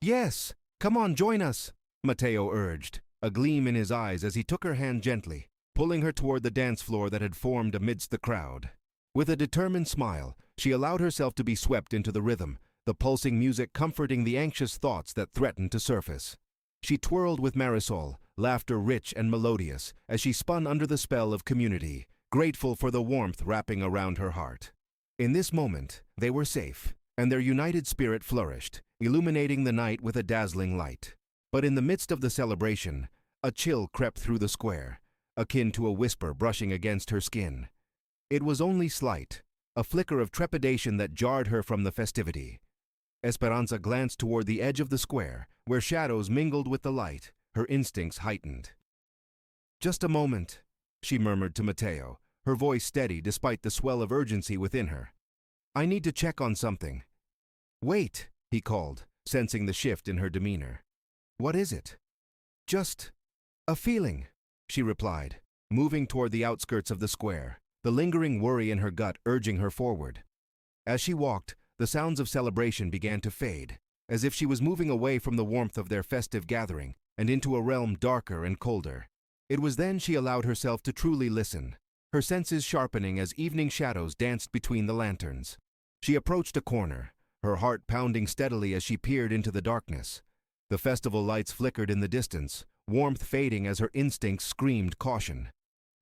"Yes, come on, join us," Matteo urged, a gleam in his eyes as he took her hand gently, pulling her toward the dance floor that had formed amidst the crowd. With a determined smile, she allowed herself to be swept into the rhythm, the pulsing music comforting the anxious thoughts that threatened to surface. She twirled with Marisol, laughter rich and melodious, as she spun under the spell of community, grateful for the warmth wrapping around her heart. In this moment, they were safe, and their united spirit flourished, illuminating the night with a dazzling light. But in the midst of the celebration, a chill crept through the square, akin to a whisper brushing against her skin. It was only slight, a flicker of trepidation that jarred her from the festivity. Esperanza glanced toward the edge of the square, where shadows mingled with the light, her instincts heightened. "Just a moment," she murmured to Matteo, her voice steady despite the swell of urgency within her. "I need to check on something." "Wait," he called, sensing the shift in her demeanor. "What is it?" "Just a feeling," she replied, moving toward the outskirts of the square, the lingering worry in her gut urging her forward. As she walked, the sounds of celebration began to fade, as if she was moving away from the warmth of their festive gathering and into a realm darker and colder. It was then she allowed herself to truly listen, her senses sharpening as evening shadows danced between the lanterns. She approached a corner, her heart pounding steadily as she peered into the darkness. The festival lights flickered in the distance, warmth fading as her instincts screamed caution.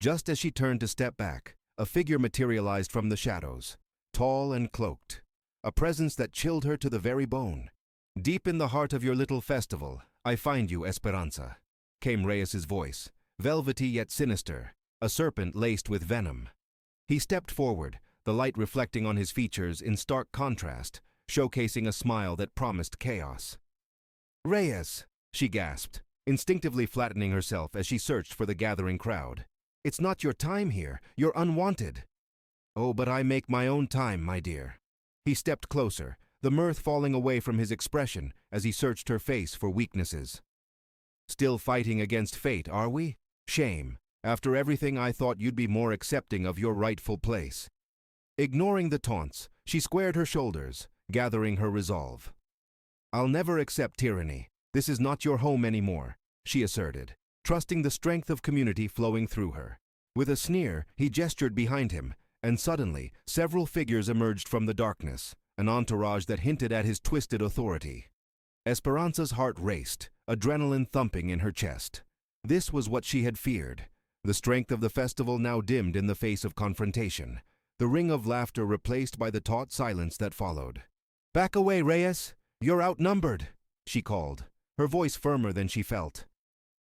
Just as she turned to step back, a figure materialized from the shadows, tall and cloaked, a presence that chilled her to the very bone. "Deep in the heart of your little festival, I find you, Esperanza," came Reyes's voice, velvety yet sinister, a serpent laced with venom. He stepped forward, the light reflecting on his features in stark contrast, showcasing a smile that promised chaos. "Reyes," she gasped, instinctively flattening herself as she searched for the gathering crowd. "It's not your time here. You're unwanted." "Oh, but I make my own time, my dear." He stepped closer, the mirth falling away from his expression as he searched her face for weaknesses. "Still fighting against fate, are we? Shame. After everything, I thought you'd be more accepting of your rightful place." Ignoring the taunts, she squared her shoulders, gathering her resolve. "I'll never accept tyranny. This is not your home anymore," she asserted, trusting the strength of community flowing through her. With a sneer, he gestured behind him, and suddenly, several figures emerged from the darkness, an entourage that hinted at his twisted authority. Esperanza's heart raced, adrenaline thumping in her chest. This was what she had feared. The strength of the festival now dimmed in the face of confrontation, the ring of laughter replaced by the taut silence that followed. "Back away, Reyes! You're outnumbered!" she called, her voice firmer than she felt.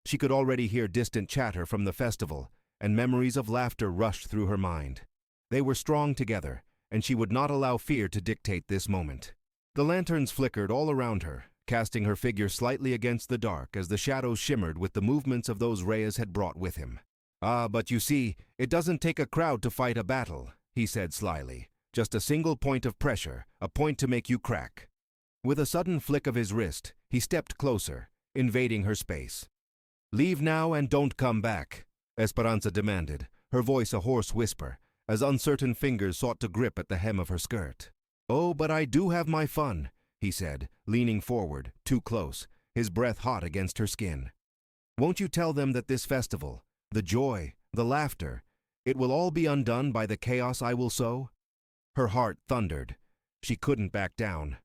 She could already hear distant chatter from the festival, and memories of laughter rushed through her mind. They were strong together, and she would not allow fear to dictate this moment. The lanterns flickered all around her, casting her figure slightly against the dark as the shadows shimmered with the movements of those Reyes had brought with him. "Ah, but you see, it doesn't take a crowd to fight a battle," he said slyly. "Just a single point of pressure, a point to make you crack." With a sudden flick of his wrist, he stepped closer, invading her space. "Leave now and don't come back," Esperanza demanded, her voice a hoarse whisper, as uncertain fingers sought to grip at the hem of her skirt. "Oh, but I do have my fun," he said, leaning forward, too close, his breath hot against her skin. "Won't you tell them that this festival, the joy, the laughter, it will all be undone by the chaos I will sow?" Her heart thundered. She couldn't back down.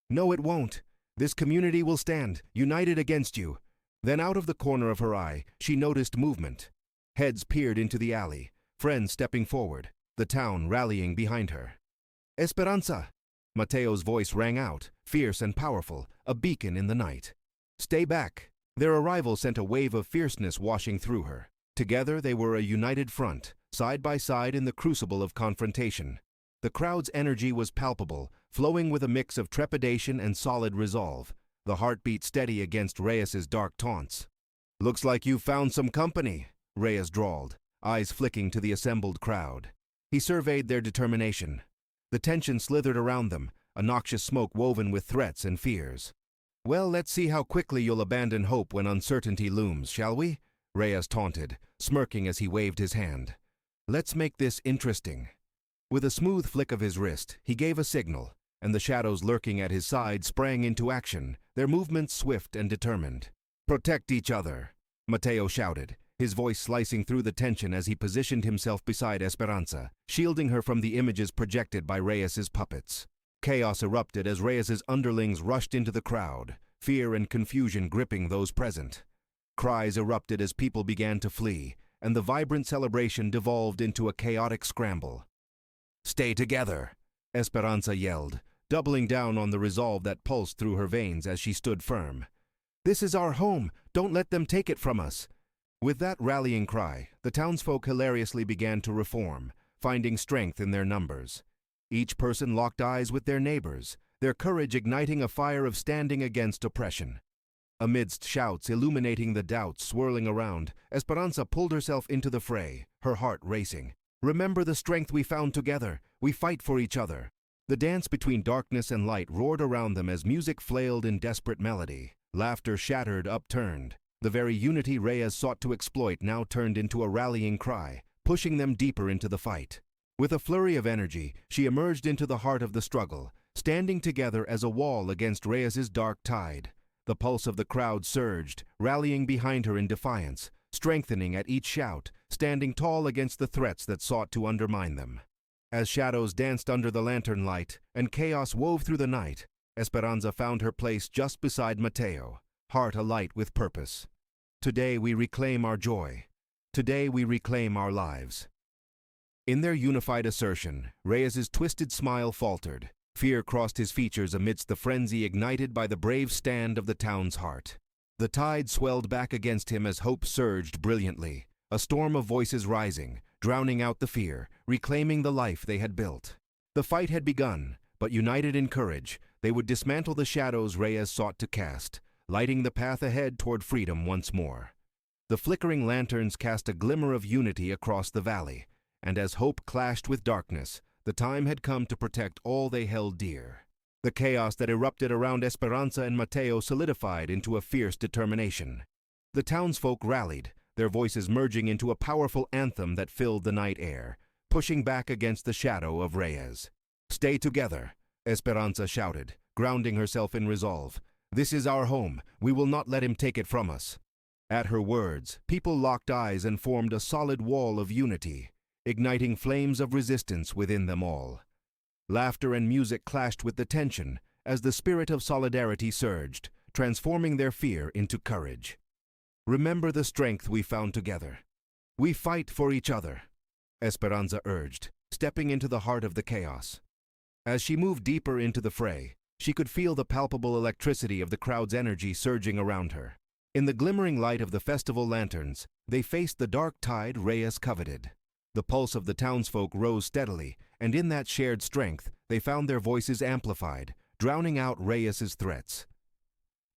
"No, it won't. This community will stand, united against you." Then out of the corner of her eye, she noticed movement. Heads peered into the alley, friends stepping forward, the town rallying behind her. "Esperanza!" Matteo's voice rang out, fierce and powerful, a beacon in the night. "Stay back." Their arrival sent a wave of fierceness washing through her. Together they were a united front, side by side in the crucible of confrontation. The crowd's energy was palpable, flowing with a mix of trepidation and solid resolve. the heartbeat steady against Reyes's dark taunts. "Looks like you found some company," Reyes drawled, eyes flicking to the assembled crowd. He surveyed their determination. The tension slithered around them, a noxious smoke woven with threats and fears. "Well, let's see how quickly you'll abandon hope when uncertainty looms, shall we?" Reyes taunted, smirking as he waved his hand. "Let's make this interesting." With a smooth flick of his wrist, he gave a signal, and the shadows lurking at his side sprang into action, their movements swift and determined. "Protect each other," Mateo shouted, his voice slicing through the tension as he positioned himself beside Esperanza, shielding her from the images projected by Reyes's puppets. Chaos erupted as Reyes's underlings rushed into the crowd, fear and confusion gripping those present. Cries erupted as people began to flee, and the vibrant celebration devolved into a chaotic scramble. "Stay together," Esperanza yelled, doubling down on the resolve that pulsed through her veins as she stood firm. "This is our home. Don't let them take it from us." With that rallying cry, the townsfolk hilariously began to reform, finding strength in their numbers. Each person locked eyes with their neighbors, their courage igniting a fire of standing against oppression. Amidst shouts illuminating the doubts swirling around, Esperanza pulled herself into the fray, her heart racing. "Remember the strength we found together. We fight for each other." The dance between darkness and light roared around them as music flailed in desperate melody. Laughter shattered, upturned. The very unity Reyes sought to exploit now turned into a rallying cry, pushing them deeper into the fight. With a flurry of energy, she emerged into the heart of the struggle, standing together as a wall against Reyes's dark tide. The pulse of the crowd surged, rallying behind her in defiance, strengthening at each shout, standing tall against the threats that sought to undermine them. As shadows danced under the lantern light and chaos wove through the night, Esperanza found her place just beside Mateo, heart alight with purpose. "Today we reclaim our joy. Today we reclaim our lives." In their unified assertion, Reyes's twisted smile faltered. Fear crossed his features amidst the frenzy ignited by the brave stand of the town's heart. The tide swelled back against him as hope surged brilliantly, a storm of voices rising, drowning out the fear, reclaiming the life they had built. The fight had begun, but united in courage, they would dismantle the shadows Reyes sought to cast, lighting the path ahead toward freedom once more. The flickering lanterns cast a glimmer of unity across the valley, and as hope clashed with darkness, the time had come to protect all they held dear. The chaos that erupted around Esperanza and Mateo solidified into a fierce determination. The townsfolk rallied, their voices merging into a powerful anthem that filled the night air, pushing back against the shadow of Reyes. "Stay together," Esperanza shouted, grounding herself in resolve. "This is our home. We will not let him take it from us." At her words, people locked eyes and formed a solid wall of unity, igniting flames of resistance within them all. Laughter and music clashed with the tension as the spirit of solidarity surged, transforming their fear into courage. "Remember the strength we found together. We fight for each other," Esperanza urged, stepping into the heart of the chaos. As she moved deeper into the fray, she could feel the palpable electricity of the crowd's energy surging around her. In the glimmering light of the festival lanterns, they faced the dark tide Reyes coveted. The pulse of the townsfolk rose steadily, and in that shared strength, they found their voices amplified, drowning out Reyes's threats.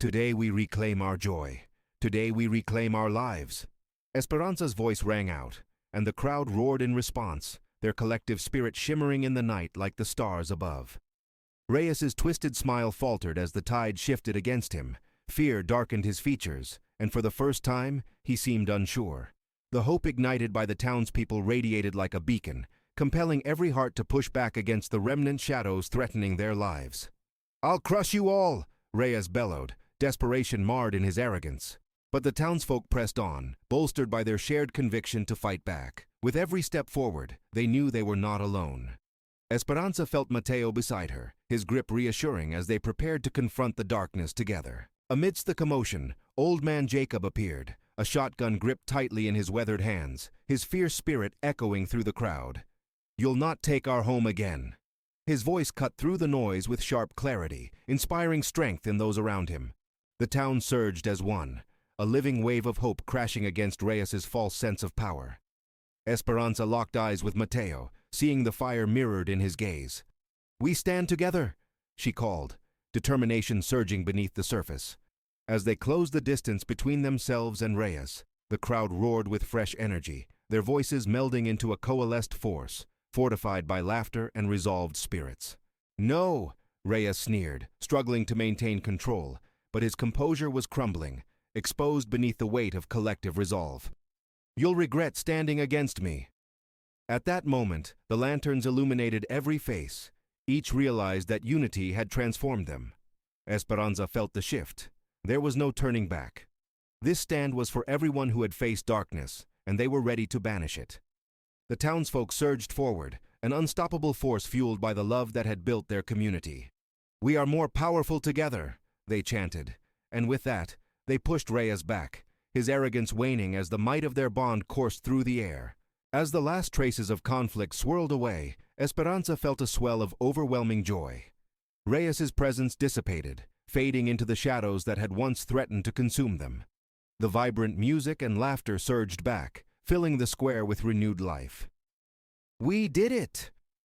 "Today we reclaim our joy. Today we reclaim our lives." Esperanza's voice rang out, and the crowd roared in response, their collective spirit shimmering in the night like the stars above. Reyes's twisted smile faltered as the tide shifted against him. Fear darkened his features, and for the first time, he seemed unsure. The hope ignited by the townspeople radiated like a beacon, compelling every heart to push back against the remnant shadows threatening their lives. "I'll crush you all!" Reyes bellowed, desperation marred in his arrogance. But the townsfolk pressed on, bolstered by their shared conviction to fight back. With every step forward, they knew they were not alone. Esperanza felt Mateo beside her, his grip reassuring as they prepared to confront the darkness together. Amidst the commotion, Old Man Jacob appeared, a shotgun gripped tightly in his weathered hands, his fierce spirit echoing through the crowd. "You'll not take our home again." His voice cut through the noise with sharp clarity, inspiring strength in those around him. The town surged as one, a living wave of hope crashing against Reyes's false sense of power. Esperanza locked eyes with Mateo, seeing the fire mirrored in his gaze. "We stand together," she called, determination surging beneath the surface. As they closed the distance between themselves and Reyes, the crowd roared with fresh energy, their voices melding into a coalesced force, fortified by laughter and resolved spirits. "No!" Reyes sneered, struggling to maintain control, but his composure was crumbling, exposed beneath the weight of collective resolve. "You'll regret standing against me." At that moment, the lanterns illuminated every face. Each realized that unity had transformed them. Esperanza felt the shift. There was no turning back. This stand was for everyone who had faced darkness, and they were ready to banish it. The townsfolk surged forward, an unstoppable force fueled by the love that had built their community. "We are more powerful together," they chanted, and with that, they pushed Reyes back, his arrogance waning as the might of their bond coursed through the air. As the last traces of conflict swirled away, Esperanza felt a swell of overwhelming joy. Reyes's presence dissipated, fading into the shadows that had once threatened to consume them. The vibrant music and laughter surged back, filling the square with renewed life. "We did it!"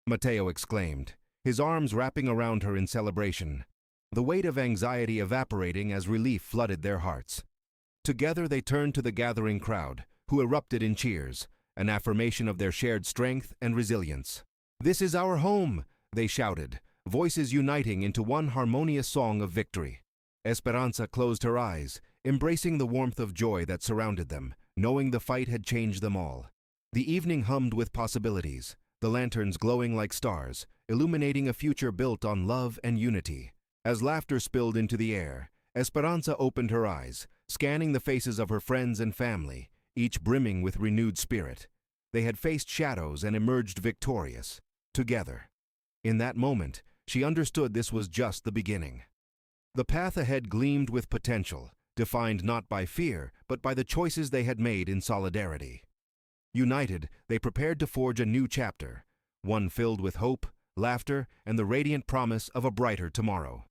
Mateo exclaimed, his arms wrapping around her in celebration, the weight of anxiety evaporating as relief flooded their hearts. Together they turned to the gathering crowd, who erupted in cheers, an affirmation of their shared strength and resilience. "This is our home!" they shouted, voices uniting into one harmonious song of victory. Esperanza closed her eyes, embracing the warmth of joy that surrounded them, knowing the fight had changed them all. The evening hummed with possibilities, the lanterns glowing like stars, illuminating a future built on love and unity. As laughter spilled into the air, Esperanza opened her eyes, scanning the faces of her friends and family, each brimming with renewed spirit. They had faced shadows and emerged victorious, together. In that moment, she understood this was just the beginning. The path ahead gleamed with potential, defined not by fear, but by the choices they had made in solidarity. United, they prepared to forge a new chapter, one filled with hope, laughter, and the radiant promise of a brighter tomorrow.